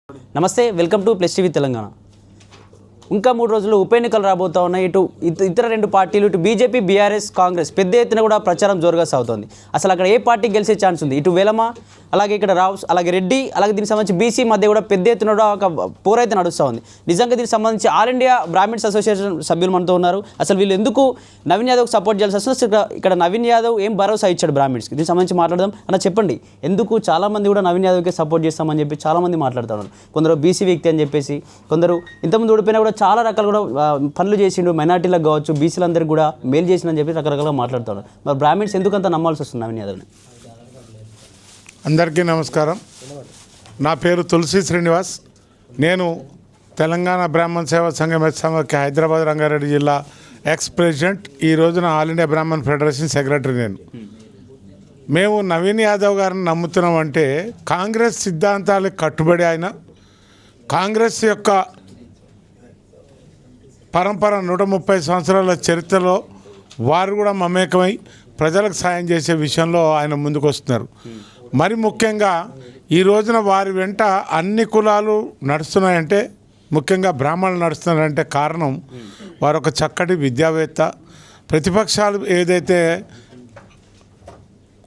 నమస్తే, welcome to plus TV Telangana. ఇంకా 3 రోజులు ఉప ఎన్నికలు రాబోతా ఉన్నాయి. ఇతర రెండు పార్టీలు, ఇటు బీజేపీ, బీఆర్ఎస్, కాంగ్రెస్ పెద్ద ఎత్తున కూడా ప్రచారం జోరుగా సాగుతోంది. అసలు అక్కడ ఏ పార్టీ గెలిచే ఛాన్స్ ఉంది? ఇటు వేలమ, అలాగే ఇక్కడ రావు, అలాగే రెడ్డి, అలాగే దీనికి సంబంధించి బీసీ మధ్య కూడా పెద్ద ఎత్తున ఒక పోరైతే నడుస్తూ ఉంది. నిజంగా దీనికి సంబంధించి ఆల్ ఇండియా బ్రాహ్మిన్స్ అసోసియేషన్ సభ్యులు మనతో ఉన్నారు. అసలు వీళ్ళు ఎందుకు నవీన్ యాదవ్కి సపోర్ట్ చేయాల్సి వస్తుంది? ఇక్కడ నవీన్ యాదవ్ ఏం భరోసా ఇచ్చాడు బ్రాహ్మిన్స్కి? దీనికి సంబంధించి మాట్లాడదాం. అన్న చెప్పండి, ఎందుకు చాలామంది కూడా నవీన్ యాదవ్కి సపోర్ట్ చేస్తామని చెప్పి చాలామంది మాట్లాడుతున్నారు. కొందరు బీసీ వ్యక్తి అని చెప్పేసి, కొందరు ఇంతకుముందు ఓడిపోయినా కూడా చాలా రకాలు కూడా పనులు చేసిండు, మైనార్టీలకు కావచ్చు, బీసీలందరికీ కూడా మేలు చేసిందని చెప్పి రకరకాలుగా మాట్లాడుతున్నారు. మరి బ్రాహ్మిన్స్ ఎందుకంత నమ్మాల్సి వస్తుంది నవీన్ యాదవ్ని? అందరికీ నమస్కారం. నా పేరు తులసి శ్రీనివాస్. నేను తెలంగాణ బ్రాహ్మణ సేవా సంఘం సమాఖ్య హైదరాబాద్ రంగారెడ్డి జిల్లా ఎక్స్ ప్రెసిడెంట్. ఈ రోజున all India Brahman federation secretary నేను. మేము నవీన్ యాదవ్ గారిని నమ్ముతున్నామంటే కాంగ్రెస్ సిద్ధాంతాలకు కట్టుబడి ఆయన, కాంగ్రెస్ యొక్క పరంపర 130 సంవత్సరాల చరిత్రలో వారు కూడా మమేకమై ప్రజలకు సాయం చేసే విషయంలో ఆయన ముందుకు వస్తున్నారు. మరి ముఖ్యంగా ఈ రోజున వారి వెంట అన్ని కులాలు నడుస్తున్నాయంటే, ముఖ్యంగా బ్రాహ్మణులు నడుస్తున్నారంటే కారణం వారు ఒక చక్కటి విద్యావేత్త. ప్రతిపక్షాలు ఏదైతే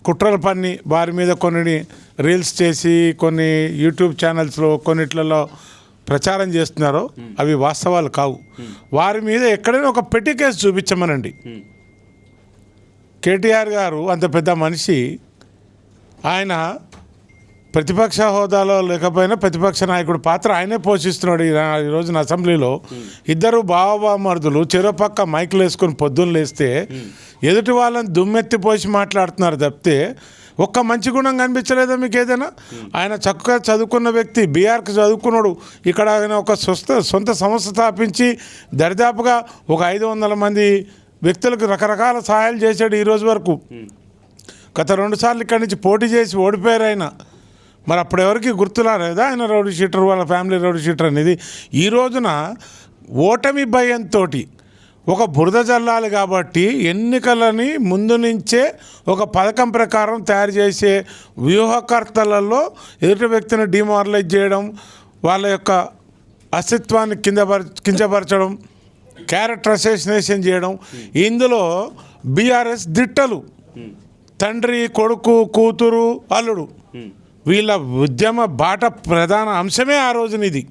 కుట్రలు పన్ని వారి మీద కొన్ని రీల్స్ చేసి కొన్ని యూట్యూబ్ ఛానల్స్లో కొన్నిట్లలో ప్రచారం చేస్తున్నారో అవి వాస్తవాలు కావు. వారి మీద ఎక్కడైనా ఒక పెట్టి కేసు చూపించమనండి. కేటీఆర్ గారు అంత పెద్ద మనిషి, ఆయన ప్రతిపక్ష హోదాలో లేకపోయినా ప్రతిపక్ష నాయకుడు పాత్ర ఆయనే పోషిస్తున్నాడు. ఈ రోజున అసెంబ్లీలో ఇద్దరు బావబామరుదులు చెరోపక్క మైకులు వేసుకొని పొద్దున్న లేస్తే ఎదుటి వాళ్ళని దుమ్మెత్తి పోసి మాట్లాడుతున్నారు తప్పితే ఒక్క మంచి గుణం కనిపించలేదా మీకు ఏదైనా? ఆయన చక్కగా చదువుకున్న వ్యక్తి, బీఆర్కి చదువుకున్నాడు. ఇక్కడ ఆయన ఒక సొంత సంస్థ స్థాపించి దరిదాపుగా ఒక 500 మంది వ్యక్తులకు రకరకాల సహాయాలు చేశాడు ఈ రోజు వరకు. గత 2 సార్లు ఇక్కడి నుంచి పోటీ చేసి ఓడిపోయారు ఆయన. మరి అప్పుడు ఎవరికి గుర్తురాలేదా ఆయన రౌడీ షీటర్, వాళ్ళ ఫ్యామిలీ రౌడీ షీటర్ అనేది? ఈ రోజున ఓటమి భయంతో ఒక బురద జల్లాలి కాబట్టి ఎన్నికలని ముందు నుంచే ఒక పథకం ప్రకారం తయారు చేసే వ్యూహకర్తలలో ఎదుటి వ్యక్తిని డిమారలైజ్ చేయడం, వాళ్ళ యొక్క అస్తిత్వాన్ని కించపరచడం, క్యారెక్టర్ అసాసినేషన్ చేయడం. ఇందులో బీఆర్ఎస్ దిట్టలు, తండ్రి, కొడుకు, కూతురు, అల్లుడు, వీళ్ళ ఉద్యమ బాట ప్రధాన అంశమే ఆ రోజునిది.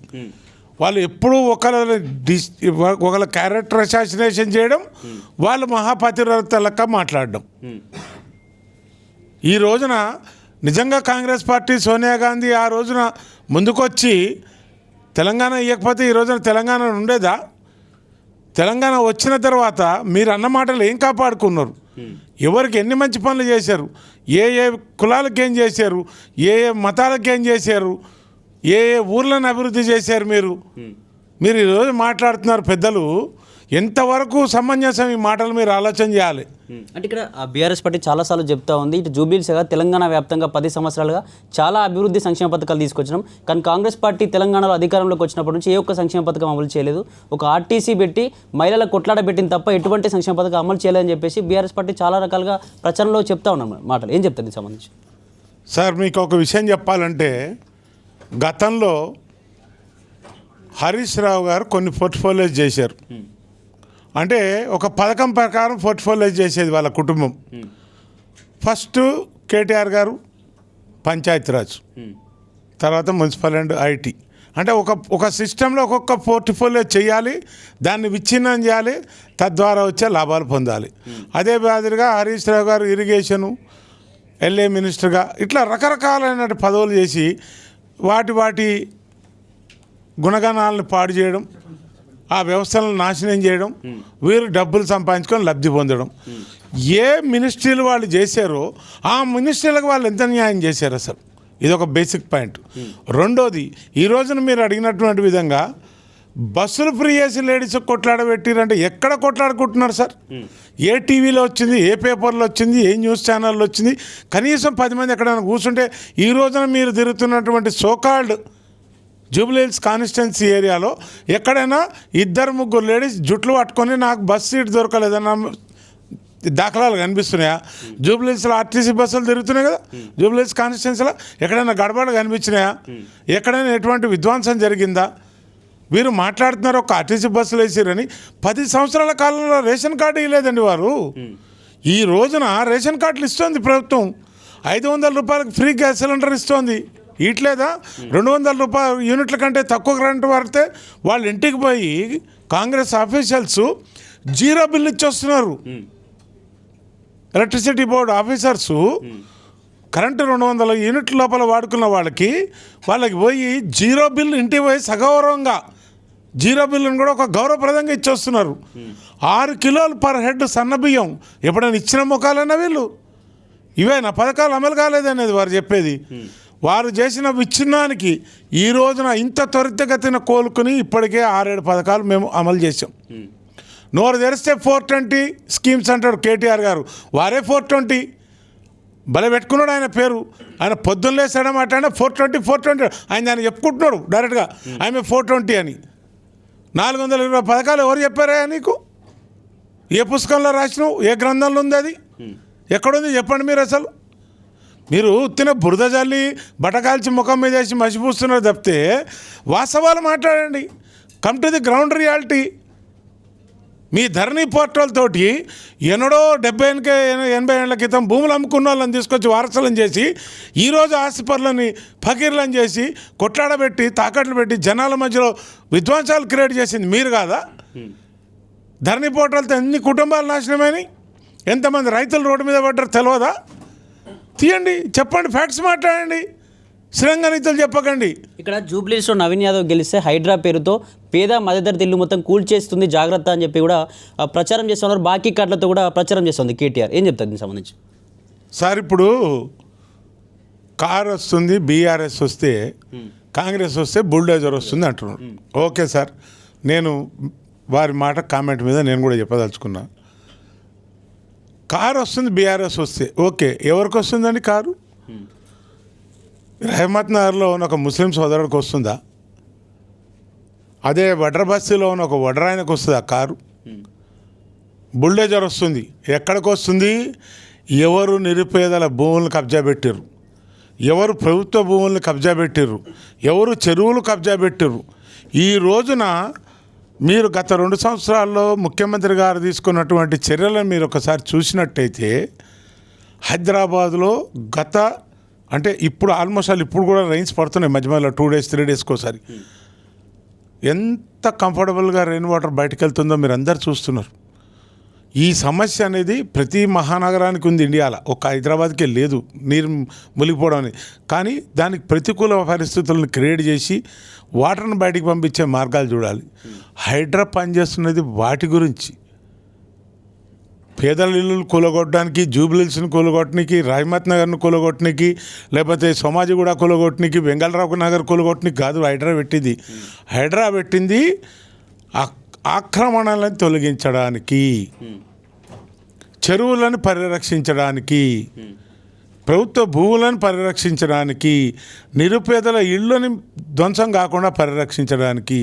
వాళ్ళు ఎప్పుడూ ఒకళ్ళ క్యారెక్టర్ అసాసినేషన్ చేయడం, వాళ్ళు మహాపతివ్రతలక మాట్లాడడం. ఈ రోజున నిజంగా కాంగ్రెస్ పార్టీ, సోనియా గాంధీ ఆ రోజున ముందుకొచ్చి తెలంగాణ ఇవ్వకపోతే ఈ రోజున తెలంగాణ ఉండేదా? తెలంగాణ వచ్చిన తర్వాత మీరు అన్న మాటలు ఏం కాపాడుకున్నారు? ఎవరికి ఎన్ని మంచి పనులు చేశారు? ఏ కులాలకు ఏం చేశారు? ఏ మతాలకు ఏం చేశారు? ఏ ఊర్లను అభివృద్ధి చేశారు? మీరు ఈరోజు మాట్లాడుతున్నారు పెద్దలు. ఎంతవరకు సమంజసం ఈ మాటలు? మీరు ఆలోచన చేయాలి. అంటే ఇక్కడ బీఆర్ఎస్ పార్టీ చాలాసార్లు చెప్తా ఉంది, ఇటు జూబిలీస్గా తెలంగాణ వ్యాప్తంగా 10 సంవత్సరాలుగా చాలా అభివృద్ధి సంక్షేమ పథకాలు తీసుకొచ్చినాం, కానీ కాంగ్రెస్ పార్టీ తెలంగాణలో అధికారంలోకి వచ్చినప్పటి నుంచి ఏ ఒక్క సంక్షేమ పథకం అమలు చేయలేదు. ఒక ఆర్టీసీ పెట్టి మహిళల కొట్లాడ పెట్టిన తప్ప ఎటువంటి సంక్షేమ పథకం అమలు చేయలేదని చెప్పేసి బీఆర్ఎస్ పార్టీ చాలా రకాలుగా ప్రచారంలో చెప్తా ఉన్నాం మాటలు. ఏం చెప్తారు దీనికి సంబంధించి? సార్, మీకు ఒక విషయం చెప్పాలంటే, గతంలో హరీష్ రావు గారు కొన్ని పోర్ట్ఫోలియోస్ చేశారు. అంటే ఒక పథకం ప్రకారం పోర్ట్ఫోలియోస్ చేసేది వాళ్ళ కుటుంబం. ఫస్ట్ కేటీఆర్ గారు పంచాయతీరాజ్, తర్వాత మున్సిపల్ అండ్ ఐటీ. అంటే ఒక సిస్టంలో ఒక్కొక్క పోర్ట్ఫోలియో చేయాలి, దాన్ని విచ్ఛిన్నం చేయాలి, తద్వారా వచ్చే లాభాలు పొందాలి. అదే మాదిరిగా హరీష్ రావు గారు ఇరిగేషను, ఎల్ఏ మినిస్టర్గా ఇట్లా రకరకాలైన పదవులు చేసి వాటి గుణగణాలను పాడు చేయడం, ఆ వ్యవస్థలను నాశనం చేయడం, వీరు డబ్బులు సంపాదించుకొని లబ్ధి పొందడం. ఏ మినిస్ట్రీలు వాళ్ళు చేశారో ఆ మినిస్ట్రీలకు వాళ్ళు ఎంత న్యాయం చేశారు అసలు? ఇది ఒక బేసిక్ పాయింట్. రెండోది, ఈ రోజున మీరు అడిగినటువంటి విధంగా బస్సులు ఫ్రీ చేసి లేడీస్ కొట్లాడబెట్టిరంటే ఎక్కడ కొట్లాడుకుంటున్నారు సార్? ఏ టీవీలో వచ్చింది? ఏ పేపర్లో వచ్చింది? ఏ న్యూస్ ఛానల్లో వచ్చింది? కనీసం 10 మంది ఎక్కడైనా కూర్చుంటే ఈ రోజున మీరు తిరుగుతున్నటువంటి సోకాల్డ్ జూబ్లీహిల్స్ కాన్స్టిట్యున్సీ ఏరియాలో ఎక్కడైనా 2-3 లేడీస్ జుట్లు పట్టుకొని నాకు బస్ సీట్ దొరకలేదన్న దాఖలాలు కనిపిస్తున్నాయా? జూబ్లీహిల్స్లో ఆర్టీసీ బస్సులు తిరుగుతున్నాయి కదా, జూబ్లీహిల్స్ కాన్స్టిట్యున్సీలో ఎక్కడైనా గడబడ కనిపించినాయా? ఎక్కడైనా ఎటువంటి విధ్వంసం జరిగిందా? వీరు మాట్లాడుతున్నారు ఒక ఆర్టీసీ బస్సులు వేసిరని. 10 సంవత్సరాల కాలంలో రేషన్ కార్డు ఇవ్వలేదండి వారు. ఈ రోజున రేషన్ కార్డులు ఇస్తుంది ప్రభుత్వం. 500 రూపాయలకు ఫ్రీ గ్యాస్ సిలిండర్ ఇస్తోంది. ఇట్లేదా? 200 రూపాయల యూనిట్ల కంటే తక్కువ కరెంటు వాడితే వాళ్ళ ఇంటికి పోయి కాంగ్రెస్ ఆఫీషియల్స్ జీరో బిల్లు ఇచ్చొస్తున్నారు. ఎలక్ట్రిసిటీ బోర్డు ఆఫీసర్సు కరెంటు 200 యూనిట్ల లోపల వాడుకున్న వాళ్ళకి పోయి జీరో బిల్లు ఇంటికి పోయి సగౌరవంగా జీరో బిల్లును కూడా ఒక గౌరవప్రదంగా ఇచ్చొస్తున్నారు. 6 కిలోలు పర్ హెడ్ సన్న బియ్యం ఎప్పుడైనా ఇచ్చిన ముఖాలన్నా వీళ్ళు? ఇవేనా పథకాలు అమలు కాలేదనేది వారు చెప్పేది. వారు చేసిన విచ్ఛిన్నానికి ఈ రోజున ఇంత త్వరితగతిన కోలుకుని ఇప్పటికే 6-7 పథకాలు మేము అమలు చేసాం. నోరు తెరిస్తే 420 స్కీమ్స్ అంటాడు కేటీఆర్ గారు. వారే 420 భలే పెట్టుకున్నాడు ఆయన పేరు. ఆయన పొద్దున్న లేసాడ మాట్లాడినా 420 ఆయన దాన్ని చెప్పుకుంటున్నాడు డైరెక్ట్గా ఆమె 420 అని. 420 పథకాలు ఎవరు చెప్పారా నీకు? ఏ పుస్తకంలో రాసినావు? ఏ గ్రంథంలో ఉంది అది? ఎక్కడుంది చెప్పండి మీరు. అసలు మీరు ఉత్తిన బురద జల్లి బటకాల్చి ముఖం మీద వేసి మసిపూస్తున్నారు తప్పితే వాస్తవాలు మాట్లాడండి. Come to the ground reality. Me Dharani portal తోటి ఎన్నడో 70-80 ఏళ్ల క్రితం భూములు అమ్ముకున్న వాళ్ళని తీసుకొచ్చి వారసులను చేసి ఈరోజు ఆస్తిపరులని ఫకీర్లను చేసి కొట్లాడబెట్టి తాకట్లు పెట్టి జనాల మధ్యలో విధ్వంసాలు క్రియేట్ చేసింది మీరు కాదా? ధరణి పోర్టల్తో ఎన్ని కుటుంబాలు నాశనమైనవి, ఎంతమంది రైతులు రోడ్డు మీద పడ్డారు తెలియదా? తీయండి, చెప్పండి, ఫ్యాక్ట్స్ మాట్లాడండి, శ్రీరంగనీతులు చెప్పకండి. ఇక్కడ జూబ్లీహిల్స్లో నవీన్ యాదవ్ గెలిస్తే హైడ్రా పేరుతో పేద మధ్యతరగతి ఇల్లు మొత్తం కూల్చేస్తుంది జాగ్రత్త అని చెప్పి కూడా ప్రచారం చేస్తున్నారు. బాకీ కార్డులతో కూడా ప్రచారం చేస్తుంది కేటీఆర్. ఏం చెప్తారు దీనికి సంబంధించి? సార్, ఇప్పుడు కారు వస్తుంది, బీఆర్ఎస్ వస్తే, కాంగ్రెస్ వస్తే బుల్డోజర్ వస్తుంది అంటున్నాడు. ఓకే సార్, నేను వారి మాట కామెంట్ మీద నేను కూడా చెప్పదలుచుకున్నా. కారు వస్తుంది, బీఆర్ఎస్ వస్తే ఓకే, ఎవరికి వస్తుందండి కారు? రహమత్ నగర్లో ఉన్న ఒక ముస్లిం సోదరుడికి వస్తుందా? అదే వడ్ర బస్తీలో ఉన్న ఒక వడ్రాయనకు వస్తుందా కారు? బుల్డోజర్ వస్తుంది. ఎక్కడికి వస్తుంది? ఎవరు నిరుపేదల భూములను కబ్జా పెట్టారు, ఎవరు ప్రభుత్వ భూములను కబ్జా పెట్టారు, ఎవరు చెరువులు కబ్జా పెట్టారు. ఈ రోజున మీరు గత 2 సంవత్సరాల్లో ముఖ్యమంత్రి గారు తీసుకున్నటువంటి చర్యలను మీరు ఒకసారి చూసినట్టయితే హైదరాబాద్లో అంటే ఇప్పుడు ఆల్మోస్ట్ ఇప్పుడు కూడా రైన్స్ పడుతున్నాయి మధ్య మధ్యలో 2 days 3 daysకి ఒకసారి. ఎంత కంఫర్టబుల్గా రెయిన్ వాటర్ బయటకు వెళ్తుందో మీరు అందరు చూస్తున్నారు. ఈ సమస్య అనేది ప్రతి మహానగరానికి ఉంది ఇండియాలో, ఒక హైదరాబాద్కే లేదు నీరు మునిగిపోవడం అనేది. కానీ దానికి ప్రతికూల పరిస్థితులను క్రియేట్ చేసి వాటర్ని బయటికి పంపించే మార్గాలు చూడాలి. హైడ్రా పనిచేస్తున్నది వాటి గురించి. పేదల ఇల్లులు కూలగొట్టడానికి, జూబ్లీహిల్స్ని కూలగొట్టడానికి, రహమత్ నగర్ను కూలగొట్టడానికి, లేకపోతే సోమాజిగూడ కూలగొట్టడానికి, వెంగళరావు నగర్ కూలగొట్టడానికి కాదు హైడ్రా పెట్టింది. హైడ్రా పెట్టింది ఆక్రమణలను తొలగించడానికి, చెరువులను పరిరక్షించడానికి, ప్రభుత్వ భూములను పరిరక్షించడానికి, నిరుపేదల ఇళ్ళని ధ్వంసం కాకుండా పరిరక్షించడానికి.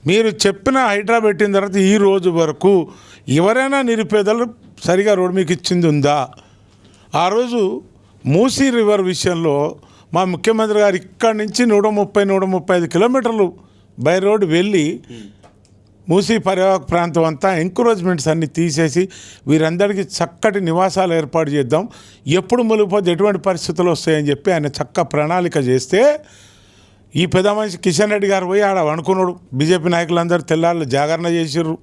మీరు చెప్పిన హైడ్రా పెట్టిన తర్వాత ఈ రోజు వరకు ఎవరైనా నిరుపేదలు సరిగా రోడ్డు మీకు ఇచ్చింది ఉందా? ఆ రోజు మూసీ రివర్ విషయంలో మా ముఖ్యమంత్రి గారు ఇక్కడి నుంచి 130-135 కిలోమీటర్లు బై రోడ్డు వెళ్ళి మూసీ పర్యావరణ ప్రాంతం అంతా ఎంకరేజ్మెంట్స్ అన్నీ తీసేసి వీరందరికీ చక్కటి నివాసాలు ఏర్పాటు చేద్దాం, ఎప్పుడు మునిగిపోతే ఎటువంటి పరిస్థితులు వస్తాయని చెప్పి ఆయన చక్క ప్రణాళిక చేస్తే ఈ పెద్ద మనిషి కిషన్ రెడ్డి గారు పోయి ఆడ అనుకున్నాడు. బీజేపీ నాయకులందరూ తెల్లాళ్ళు జాగరణ చేసిర్రు.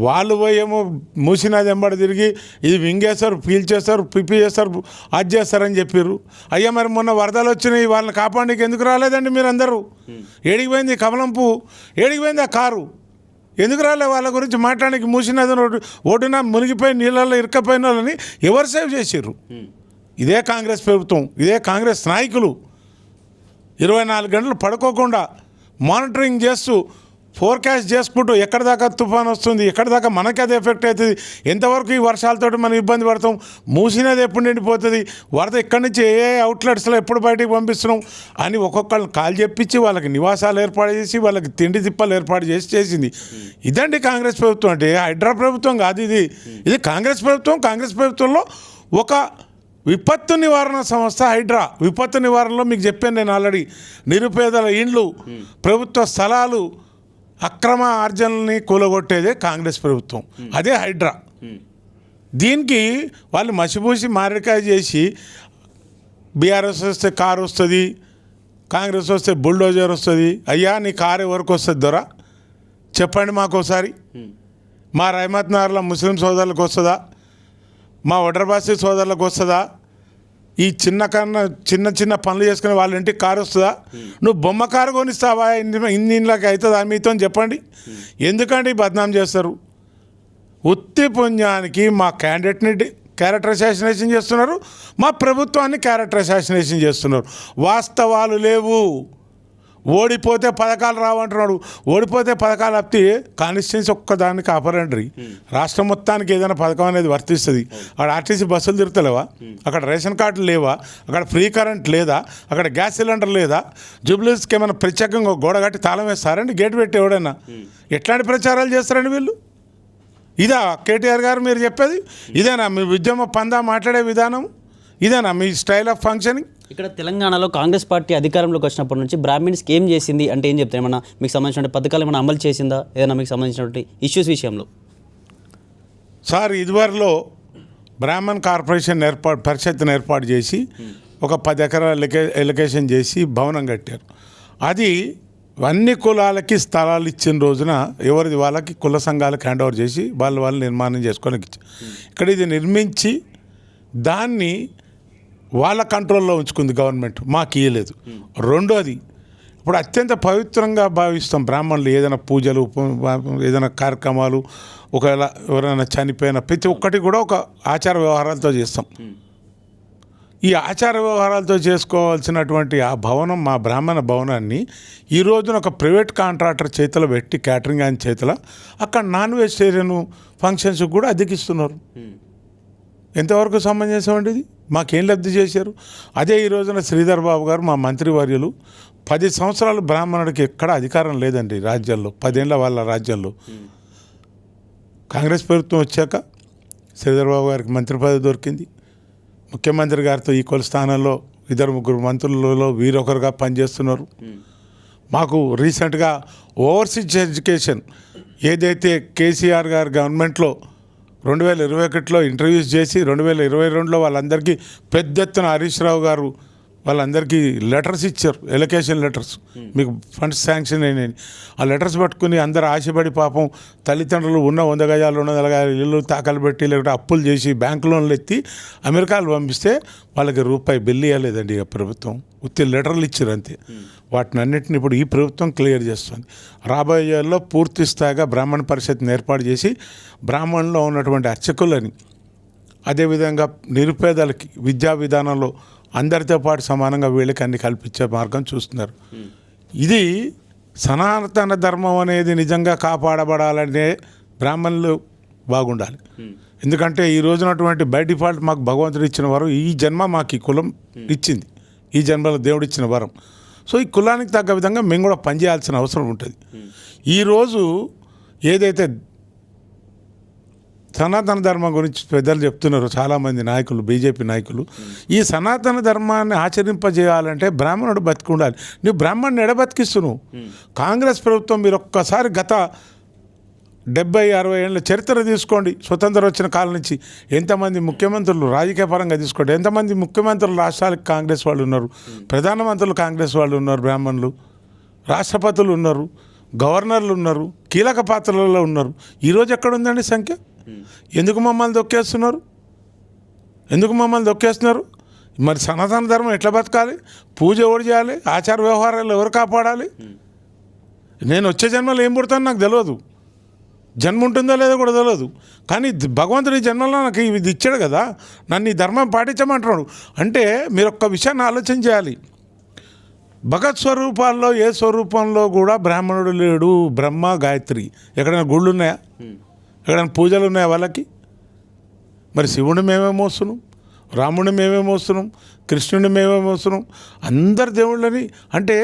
వాళ్ళు పోయి ఏమో మూసినది వెంబడి తిరిగి ఇది వింగేస్తారు, పీల్చేస్తారు, పిప్పి చేస్తారు, అది చేస్తారని చెప్పారు. అయ్యా మరి మొన్న వరదలు వచ్చినాయి, వాళ్ళని కాపాడడానికి ఎందుకు రాలేదండి మీరు అందరూ? ఏడికి పోయింది కమలం పువ్వు? ఏడికి పోయింది ఆ కారు? ఎందుకు రాలే? వాళ్ళ గురించి మాట్లాడడానికి మూసినది ఒడ్డున మునిగిపోయి నీళ్ళల్లో ఇరుక్కపోయిన వాళ్ళని ఎవరు సేవ్ చేసిర్రు? ఇదే కాంగ్రెస్ ప్రభుత్వం, ఇదే కాంగ్రెస్ నాయకులు 24 గంటలు పడుకోకుండా మానిటరింగ్ చేస్తూ ఫోర్కాస్ట్ చేసుకుంటూ ఎక్కడి దాకా తుఫాన్ వస్తుంది, ఎక్కడి దాకా మనకి అది ఎఫెక్ట్ అవుతుంది, ఎంతవరకు ఈ వర్షాలతోటి మనం ఇబ్బంది పడతాం, మూసినది ఎప్పుడు నిండిపోతుంది, వరద ఎక్కడి నుంచి ఏ అవుట్లెట్స్లో ఎప్పుడు బయటికి పంపిస్తున్నాం అని ఒక్కొక్కళ్ళని కాల్ చెప్పించి వాళ్ళకి నివాసాలు ఏర్పాటు చేసి వాళ్ళకి తిండి తిప్పలు ఏర్పాటు చేసి చేసింది. ఇదండి కాంగ్రెస్ ప్రభుత్వం అంటే. హైడ్రా ప్రభుత్వం కాదు ఇది కాంగ్రెస్ ప్రభుత్వం. కాంగ్రెస్ ప్రభుత్వంలో ఒక విపత్తు నివారణ సంస్థ హైడ్రా. విపత్తు నివారణలో మీకు చెప్పాను నేను ఆల్రెడీ, నిరుపేదల ఇండ్లు, ప్రభుత్వ స్థలాలు, అక్రమ ఆర్జనల్ని కూలగొట్టేదే కాంగ్రెస్ ప్రభుత్వం, అదే హైడ్రా. దీనికి వాళ్ళు మసిపూసి మారేడుకాయ చేసి బీఆర్ఎస్ వస్తే కారు వస్తుంది, కాంగ్రెస్ వస్తే బుల్డోజర్ వస్తుంది. అయ్యా నీ కారు ఎవరికి వస్తుంది దొరా చెప్పండి మాకు ఒకసారి. మా రహమత్ నగర్లో ముస్లిం సోదరులకు వస్తుందా, మా ఒడ్రబాసి సోదరులకు వస్తుందా? ఈ చిన్న చిన్న పనులు చేసుకుని వాళ్ళ ఇంటికి కారు వస్తుందా? నువ్వు బొమ్మ కారు కొనిస్తావా? ఇన్నిళ్ళకి అవుతుందా మీతో చెప్పండి. ఎందుకంటే బద్నాం చేస్తారు. ఉత్తి పుణ్యానికి మా క్యాండిడేట్ని క్యారెక్టర్ అసాసినేషన్ చేస్తున్నారు, మా ప్రభుత్వాన్ని క్యారెక్టర్ అసాసినేషన్ చేస్తున్నారు. వాస్తవాలు లేవు. ఓడిపోతే పథకాలు రావంటున్నాడు. ఓడిపోతే పథకాలు అప్తి కాన్స్టిట్యున్సీ ఒక్కదాన్ని కాపారండి. రాష్ట్రం మొత్తానికి ఏదైనా పథకం అనేది వర్తిస్తుంది. అక్కడ ఆర్టీసీ బస్సులు తిరుగుతలేవా? అక్కడ రేషన్ కార్డులు లేవా? అక్కడ ఫ్రీ కరెంట్ లేదా? అక్కడ గ్యాస్ సిలిండర్ లేదా? జూబ్లీస్కి ఏమైనా ప్రత్యేకంగా గోడ కట్టి తాళం వేస్తారండి? గేట్ పెట్టి ఎవడైనా? ఎట్లాంటి ప్రచారాలు చేస్తారండి వీళ్ళు? ఇదా కేటీఆర్ గారు మీరు చెప్పేది? ఇదేనా మీ ఉద్యమ పందా మాట్లాడే విధానం? ఇదేనా మీ స్టైల్ ఆఫ్ ఫంక్షనింగ్? ఇక్కడ తెలంగాణలో కాంగ్రెస్ పార్టీ అధికారంలోకి వచ్చినప్పటి నుంచి బ్రాహ్మిన్స్కి ఏం చేసింది అంటే ఏం చెప్తారు? ఏమన్నా మీకు సంబంధించిన పథకాలు ఏమైనా అమలు చేసిందా? ఏదైనా మీకు సంబంధించినటువంటి ఇష్యూస్ విషయంలో? సార్ ఇదివరలో బ్రాహ్మణ్ కార్పొరేషన్ పరిషత్తును ఏర్పాటు చేసి ఒక 10 ఎకరాల ఎలకేషన్ చేసి భవనం కట్టారు. అది అన్ని కులాలకి స్థలాలు ఇచ్చిన రోజున ఎవరిది వాళ్ళకి కుల సంఘాలకు హ్యాండ్ ఓవర్ చేసి వాళ్ళు నిర్మాణం చేసుకోవడానికి ఇచ్చారు. ఇక్కడ ఇది నిర్మించి దాన్ని వాళ్ళ కంట్రోల్లో ఉంచుకుంది గవర్నమెంట్, మాకు ఇయ్యలేదు. రెండోది, ఇప్పుడు అత్యంత పవిత్రంగా భావిస్తాం బ్రాహ్మణులు. ఏదైనా పూజలు, ఏదైనా కార్యక్రమాలు, ఒకవేళ ఎవరైనా చనిపోయిన ప్రతి ఒక్కటి కూడా ఒక ఆచార వ్యవహారాలతో చేస్తాం. ఈ ఆచార వ్యవహారాలతో చేసుకోవాల్సినటువంటి ఆ భవనం, మా బ్రాహ్మణ భవనాన్ని ఈ రోజున ఒక ప్రైవేట్ కాంట్రాక్టర్ చేతిలో పెట్టి, క్యాటరింగ్ ఆయన చేతిలో అక్కడ నాన్ వెజిటేరియన్ ఫంక్షన్స్ కూడా అద్దెకిస్తున్నారు. ఎంతవరకు సమంజసం అండి ఇది? మాకేం లబ్ధి చేశారు? అదే ఈ రోజున శ్రీధర్ బాబు గారు మా మంత్రివర్యులు 10 సంవత్సరాలు బ్రాహ్మణుడికి ఎక్కడ అధికారం లేదండి రాజ్యాల్లో. 10 ఏళ్ళ వాళ్ళ రాజ్యాల్లో. కాంగ్రెస్ ప్రభుత్వం వచ్చాక శ్రీధర్ బాబు గారికి మంత్రి పదవి దొరికింది. ముఖ్యమంత్రి గారితో ఈక్వల్ స్థానంలో 2-3 మంత్రులలో వీరొకరుగా పనిచేస్తున్నారు. మాకు రీసెంట్గా ఓవర్సీస్ ఎడ్యుకేషన్ ఏదైతే కేసీఆర్ గారు గవర్నమెంట్లో 2021లో ఇంటర్వ్యూస్ చేసి 2022లో వాళ్ళందరికీ పెద్ద ఎత్తున హరీష్ రావు గారు వాళ్ళందరికీ లెటర్స్ ఇచ్చారు, ఎలకేషన్ లెటర్స్, మీకు ఫండ్స్ శాంక్షన్ అయినాయి. ఆ లెటర్స్ పట్టుకుని అందరు ఆశపడి పాపం తల్లిదండ్రులు ఉన్న 100 గజాలు 200 గజాలు ఇల్లు తాకలు పెట్టి లేకపోతే అప్పులు చేసి బ్యాంకు లోన్లు ఎత్తి అమెరికాలు పంపిస్తే వాళ్ళకి రూపాయి బిల్లు ఇవ్వలేదండి ఇక ప్రభుత్వం. ఉత్తి లెటర్లు ఇచ్చారు అంతే. వాటిని అన్నింటిని ఇప్పుడు ఈ ప్రభుత్వం క్లియర్ చేస్తుంది. రాబోయే ఏళ్ళలో పూర్తి స్థాయిగా బ్రాహ్మణ పరిషత్ని ఏర్పాటు చేసి బ్రాహ్మణులో ఉన్నటువంటి అర్చకులని, అదేవిధంగా నిరుపేదలకి విద్యా విధానంలో అందరితో పాటు సమానంగా వీళ్ళకి అన్ని కల్పించే మార్గం చూస్తున్నారు. ఇది సనాతన ధర్మం అనేది నిజంగా కాపాడబడాలంటే బ్రాహ్మణులు బాగుండాలి. ఎందుకంటే ఈ రోజునటువంటి బై డిఫాల్ట్ మాకు భగవంతుడు ఇచ్చిన వరం, ఈ జన్మ మాకు ఈ కులం ఇచ్చింది, ఈ జన్మలో దేవుడు ఇచ్చిన వరం. సో ఈ కులానికి తగ్గ విధంగా మేము కూడా పనిచేయాల్సిన అవసరం ఉంటుంది. ఈరోజు ఏదైతే సనాతన ధర్మం గురించి పెద్దలు చెప్తున్నారు చాలామంది నాయకులు, బీజేపీ నాయకులు, ఈ సనాతన ధర్మాన్ని ఆచరింపజేయాలంటే బ్రాహ్మణుడు బతికి ఉండాలి. నువ్వు బ్రాహ్మణుని ఎడబతికిస్తున్నావు. కాంగ్రెస్ ప్రభుత్వం మీరు ఒక్కసారి గత 70-60 ఏళ్ళ చరిత్ర తీసుకోండి. స్వతంత్రం వచ్చిన కాలం నుంచి ఎంతమంది ముఖ్యమంత్రులు రాజకీయ పరంగా తీసుకోండి, ఎంతమంది ముఖ్యమంత్రులు రాష్ట్రాలకు కాంగ్రెస్ వాళ్ళు ఉన్నారు, ప్రధానమంత్రులు కాంగ్రెస్ వాళ్ళు ఉన్నారు, బ్రాహ్మణులు రాష్ట్రపతులు ఉన్నారు, గవర్నర్లు ఉన్నారు, కీలక పాత్రలలో ఉన్నారు. ఈరోజు ఎక్కడ ఉందండి సంఖ్య? ఎందుకు మమ్మల్ని దొక్కేస్తున్నారు? ఎందుకు మమ్మల్ని దొక్కేస్తున్నారు? మరి సనాతన ధర్మం ఎట్లా బతకాలి? పూజ ఎవరు చేయాలి? ఆచార వ్యవహారాలు ఎవరు కాపాడాలి? నేను వచ్చే జన్మలో ఏం పుడతాను నాకు తెలియదు, జన్మ ఉంటుందో లేదో కూడా తెలియదు. కానీ భగవంతుడి జన్మలో నాకు ఇది ఇచ్చాడు కదా, నన్ను ఈ ధర్మం పాటించమంటున్నాడు. అంటే మీరు ఒక్క విషయాన్ని ఆలోచన చేయాలి. భగత్ స్వరూపాల్లో ఏ స్వరూపంలో కూడా బ్రాహ్మణుడు లేడు. బ్రహ్మ గాయత్రి ఎక్కడైనా గుళ్ళు ఉన్నాయా? ఎక్కడైనా పూజలు ఉన్నాయా వాళ్ళకి? మరి శివుని మేమే మోస్తున్నాం, రాముడిని మేమే మోస్తున్నాం, కృష్ణుడిని మేమే మోస్తున్నాం. అందరు దేవుళ్ళని అంటే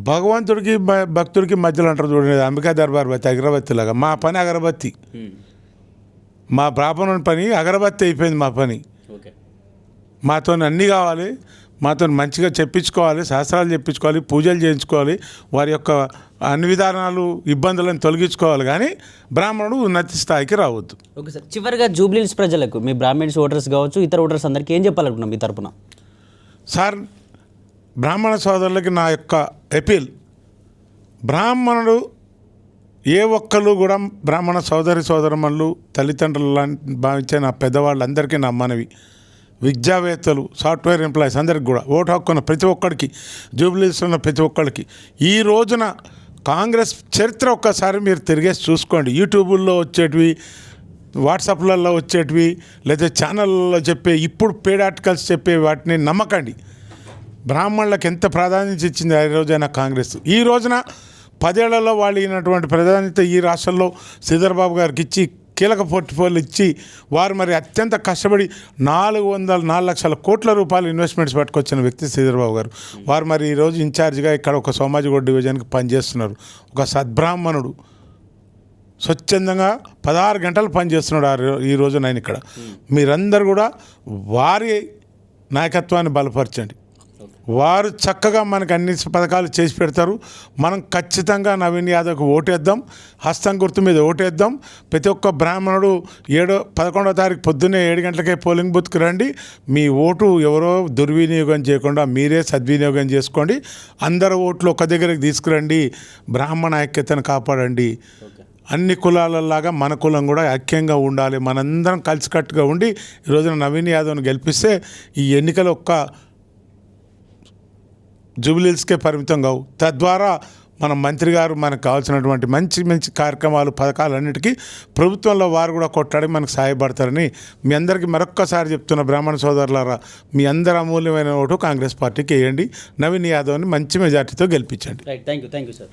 భగవంతుడికి భక్తుడికి మధ్యలో అంటారు చూడండి, అంబికా దర్బార్ బత్తి అగరబత్తిలాగా. మా పని అగరబత్తి, మా బ్రాహ్మణుని పని అగరబత్తి అయిపోయింది. మా పని మాతో అన్నీ కావాలి, మాతో మంచిగా చెప్పించుకోవాలి, శాస్త్రాలు చెప్పించుకోవాలి, పూజలు చేయించుకోవాలి, వారి యొక్క అన్ని విధానాలు ఇబ్బందులను తొలగించుకోవాలి. కానీ బ్రాహ్మణుడు ఉన్నత స్థాయికి రావద్దు. ఓకే సార్, చివరిగా జూబ్లీహిల్స్ ప్రజలకు, మీ బ్రాహ్మణ్స్ ఓటర్స్ కావచ్చు, ఇతర ఓటర్స్ అందరికీ ఏం చెప్పాలనుకున్నాం మీ తరపున? సార్, బ్రాహ్మణ సోదరులకి నా యొక్క అపీల్, బ్రాహ్మణుడు ఏ ఒక్కరు కూడా బ్రాహ్మణ సోదరమణులు, తల్లిదండ్రులు భావించే నా పెద్దవాళ్ళందరికీ నా మనవి, విద్యావేత్తలు, సాఫ్ట్వేర్ ఎంప్లాయీస్ అందరికి కూడా ఓటు హక్కున్న ప్రతి ఒక్కరికి, జూబ్లీస్ ఉన్న ప్రతి ఒక్కరికి ఈ రోజున కాంగ్రెస్ చరిత్ర ఒక్కసారి మీరు తిరిగేసి చూసుకోండి. యూట్యూబుల్లో వచ్చేటివి, వాట్సాప్లలో వచ్చేటివి, లేదా ఛానళ్ళలో చెప్పే ఇప్పుడు పేడ్ ఆర్టికల్స్ చెప్పే వాటిని నమ్మకండి. బ్రాహ్మణులకు ఎంత ప్రాధాన్యత ఇచ్చింది ఆ రోజైనా కాంగ్రెస్. ఈ రోజున 10 ఏళ్లలో వాళ్ళు అయినటువంటి ప్రాధాన్యత ఈ రాష్ట్రంలో శ్రీధర్బాబు గారికి ఇచ్చి కీలక పోర్ట్ఫోలియో ఇచ్చి వారు మరి అత్యంత కష్టపడి 4 లక్షల కోట్ల రూపాయలు ఇన్వెస్ట్మెంట్స్ పట్టుకొచ్చిన వ్యక్తి శ్రీధర్బాబు గారు. వారు మరి ఈరోజు ఇన్ఛార్జ్గా ఇక్కడ ఒక సోమాజిగూడ డివిజన్కి పనిచేస్తున్నారు. ఒక సద్బ్రాహ్మణుడు స్వచ్ఛందంగా 16 గంటలు పనిచేస్తున్నాడు ఈ రోజు నేను ఇక్కడ. మీరందరూ కూడా వారి నాయకత్వాన్ని బలపరచండి. వారు చక్కగా మనకు అన్ని పథకాలు చేసి పెడతారు. మనం ఖచ్చితంగా నవీన్ యాదవ్కి ఓటేద్దాం, హస్తం గుర్తు మీద ఓటేద్దాం. ప్రతి ఒక్క బ్రాహ్మణుడు 11వ తారీఖు పొద్దున్నే 7 గంటలకే పోలింగ్ బూత్కి రండి. మీ ఓటు ఎవరో దుర్వినియోగం చేయకుండా మీరే సద్వినియోగం చేసుకోండి. అందరు ఓట్లు ఒక దగ్గరికి తీసుకురండి. బ్రాహ్మణ ఐక్యతను కాపాడండి. అన్ని కులాలలాగా మన కులం కూడా ఐక్యంగా ఉండాలి. మనందరం కలిసికట్టుగా ఉండి ఈరోజున నవీన్ యాదవ్ని గెలిపిస్తే ఈ ఎన్నికలు ఒక్క జూబ్లీహిల్స్కే పరిమితం కావు. తద్వారా మన మంత్రి గారు మనకు కావాల్సినటువంటి మంచి కార్యక్రమాలు, పథకాలన్నిటికీ ప్రభుత్వంలో వారు కూడా కొట్టాడి మనకు సహాయపడతారని మీ అందరికీ మరొక్కసారి చెప్తున్న బ్రాహ్మణ సోదరులారా, మీ అందరి అమూల్యమైన ఓటు కాంగ్రెస్ పార్టీకి వేయండి. నవీన్ యాదవ్ని మంచి మెజార్టీతో గెలిపించండి. Right, thank you sir.